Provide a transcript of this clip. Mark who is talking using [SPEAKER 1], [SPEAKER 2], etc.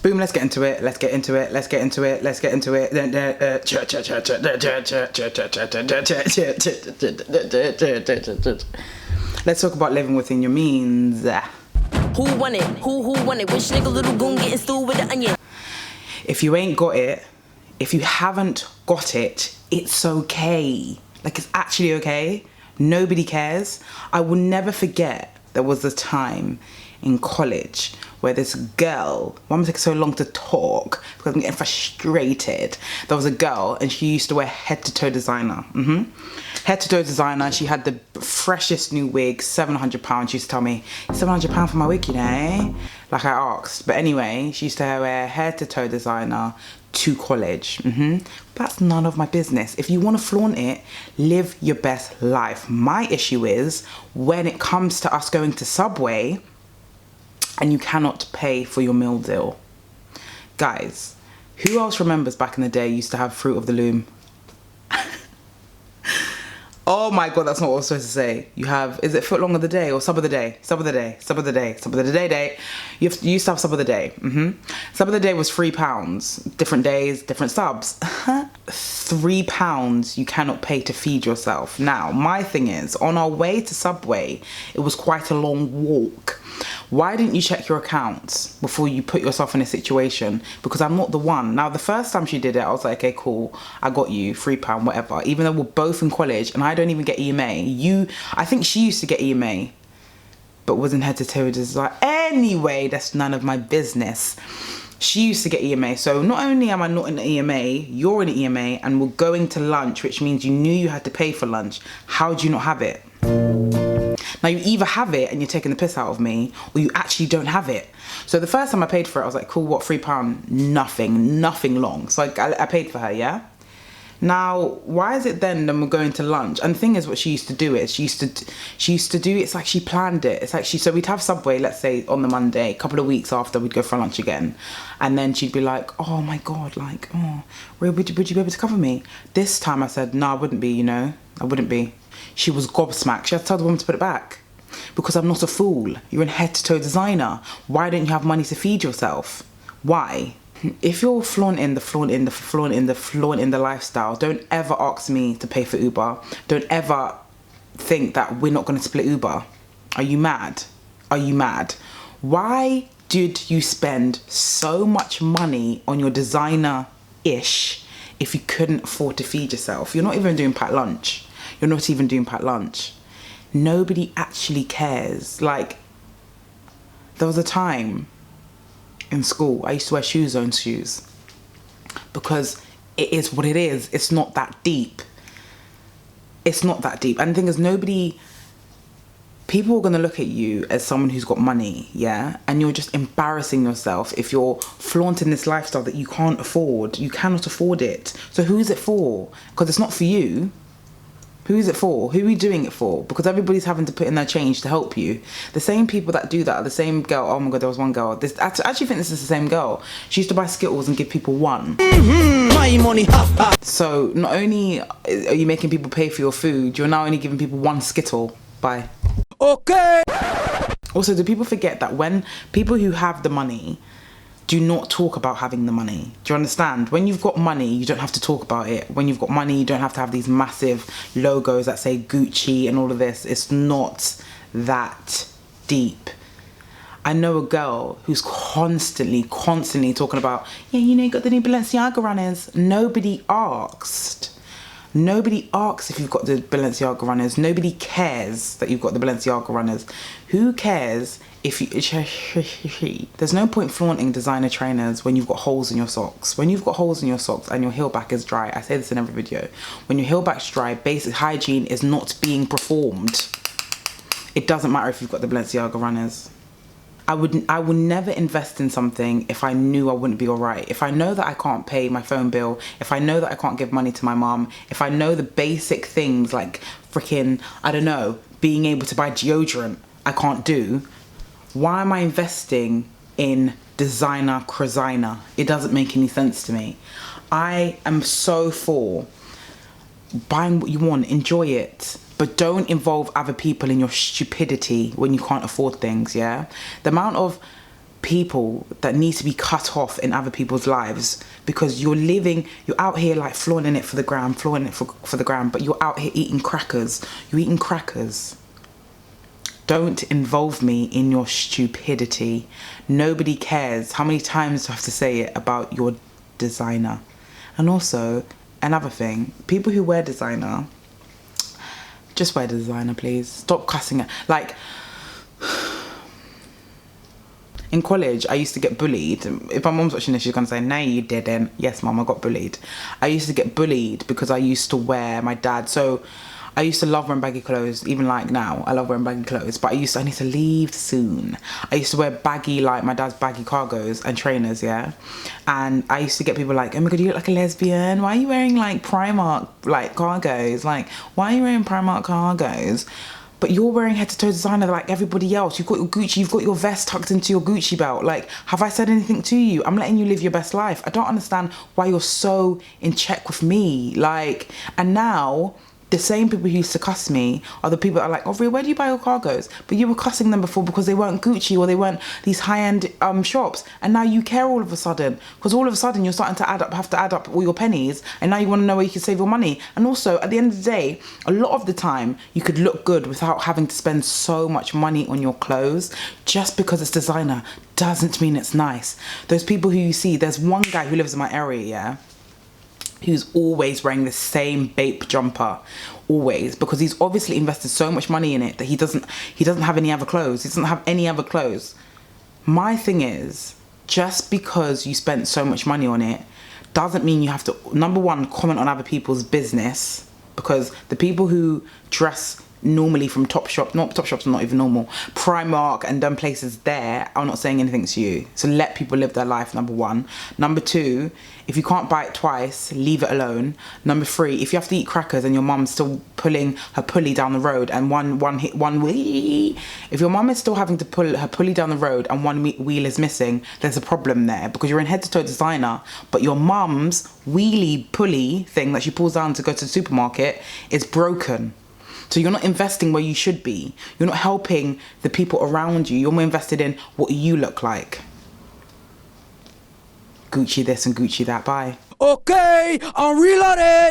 [SPEAKER 1] Boom, let's get into it. Let's get into it. Let's get into it. Let's get into it. Let's talk about living within your means.
[SPEAKER 2] Who won it? Who won it? Which nigga little goon getting stewed with the onion?
[SPEAKER 1] If you ain't got it, if you haven't got it, it's okay. Like, it's actually okay. Nobody cares. I will never forget there was a time in college where this girl, why am I taking so long to talk? Because I'm getting frustrated. There was a girl and she used to wear head to toe designer. Head to toe designer. She had the freshest new wig, £700. She used to tell me, £700 for my wig, you know? Like I asked. But anyway, she used to wear head to toe designer to college. That's none of my business. If you want to flaunt it, live your best life. My issue is when it comes to us going to Subway and you cannot pay for your meal deal. Guys, who else remembers back in the day used to have Fruit of the Loom? Oh my God, that's not what I was supposed to say. You have, is it foot long of the day or sub of the day? Sub of the day, sub of the day, sub of the day. You used to have sub of the day. Sub of the day was £3. Different days, different subs. £3 you cannot pay to feed yourself. Now, my thing is, on our way to Subway, it was quite a long walk. Why didn't you check your accounts before you put yourself in a situation? Because I'm not the one. Now, the first time she did it, I was like, okay, cool. I got you, £3, whatever. Even though we're both in college and I don't even get EMA. I think she used to get EMA, but wasn't head to toe design. Anyway, that's none of my business. She used to get EMA. So not only am I not in EMA, you're in EMA and we're going to lunch, which means you knew you had to pay for lunch. How do you not have it? Now, you either have it and you're taking the piss out of me, or you actually don't have it. So the first time I paid for it, I was like, cool, what, £3? Nothing long. So I paid for her, yeah? Now, why is it then we're going to lunch? And the thing is, what she used to do is, she used to do, it's like she planned it. It's like so we'd have Subway, let's say on the Monday, a couple of weeks after we'd go for lunch again. And then she'd be like, oh my God, like, oh, would you be able to cover me? This time I said, no, I wouldn't be, you know, I wouldn't be. She was gobsmacked. She had to tell the woman to put it back. Because I'm not a fool. You're in head to toe designer. Why don't you have money to feed yourself? Why? If you're flaunting the lifestyle, don't ever ask me to pay for Uber. Don't ever think that we're not going to split Uber. Are you mad? Are you mad? Why did you spend so much money on your designer-ish if you couldn't afford to feed yourself? You're not even doing packed lunch. You're not even doing packed lunch. Nobody actually cares. Like, there was a time in school I used to wear Shoe Zone shoes because it is what it is. It's not that deep. It's not that deep. And the thing is, people are going to look at you as someone who's got money, yeah? And you're just embarrassing yourself if you're flaunting this lifestyle that you can't afford. You cannot afford it. So who is it for? Because it's not for you. Who is it for? Who are you doing it for? Because everybody's having to put in their change to help you. The same people that do that are the same girl. Oh my God, there was one girl. I actually think this is the same girl. She used to buy Skittles and give people one. My money. So not only are you making people pay for your food, you're now only giving people one Skittle. Bye. Okay. Also, do people forget that when people who have the money do not talk about having the money? Do you understand? When you've got money, you don't have to talk about it. When you've got money, you don't have to have these massive logos that say Gucci and all of this. It's not that deep. I know a girl who's constantly talking about, yeah, you know, you got the new Balenciaga runners. Nobody asked. Nobody asks if you've got the Balenciaga runners. Nobody cares that you've got the Balenciaga runners. Who cares if you... There's no point flaunting designer trainers when you've got holes in your socks. When you've got holes in your socks and your heel back is dry, I say this in every video, when your heel back's dry, basic hygiene is not being performed. It doesn't matter if you've got the Balenciaga runners. I would never invest in something if I knew I wouldn't be alright. If I know that I can't pay my phone bill, if I know that I can't give money to my mum, if I know the basic things like freaking, I don't know, being able to buy deodorant I can't do, why am I investing in designer crozina? It doesn't make any sense to me. I am so for buying what you want, enjoy it. But don't involve other people in your stupidity when you can't afford things, yeah? The amount of people that need to be cut off in other people's lives, because you're out here like flaunting it for the gram, but you're out here eating crackers. You're eating crackers. Don't involve me in your stupidity. Nobody cares. How many times do I have to say it about your designer? And also, another thing, people who wear designer, just wear designer, please. Stop cussing it. Like, in college, I used to get bullied. If my mom's watching this, she's going to say, no, you didn't. Yes, mom, I got bullied. I used to get bullied because I used to wear my dad. So I used to love wearing baggy clothes, even like now. I love wearing baggy clothes, but I need to leave soon. I used to wear baggy, like my dad's baggy cargos and trainers, yeah? And I used to get people like, oh my God, you look like a lesbian. Why are you wearing like Primark, like cargos? Like, why are you wearing Primark cargos? But you're wearing head to toe designer like everybody else. You've got your Gucci, you've got your vest tucked into your Gucci belt. Like, have I said anything to you? I'm letting you live your best life. I don't understand why you're so in check with me. Like, and now the same people who used to cuss me are the people that are like, oh, where do you buy your cargos? But you were cussing them before because they weren't Gucci or they weren't these high-end shops. And now you care all of a sudden, because all of a sudden you're starting to have to add up all your pennies, and now you want to know where you can save your money. And also, at the end of the day, a lot of the time you could look good without having to spend so much money on your clothes. Just because it's designer doesn't mean it's nice. Those people who you see, there's one guy who lives in my area, yeah, who's always wearing the same Bape jumper, always, because he's obviously invested so much money in it that he doesn't have any other clothes. He doesn't have any other clothes. My thing is, just because you spent so much money on it doesn't mean you have to, number one, comment on other people's business, because the people who dress normally from Topshop, Topshop's not even normal, Primark and them places there, are not saying anything to you. So let people live their life, number one. Number two, if you can't buy it twice, leave it alone. Number three, if you have to eat crackers and your mum's still pulling her pulley down the road and one wheel, if your mum is still having to pull her pulley down the road and one wheel is missing, there's a problem there, because you're in head to toe designer, but your mum's wheelie pulley thing that she pulls down to go to the supermarket is broken. So you're not investing where you should be. You're not helping the people around you. You're more invested in what you look like. Gucci this and Gucci that. Bye.
[SPEAKER 3] Okay, I'm reloaded.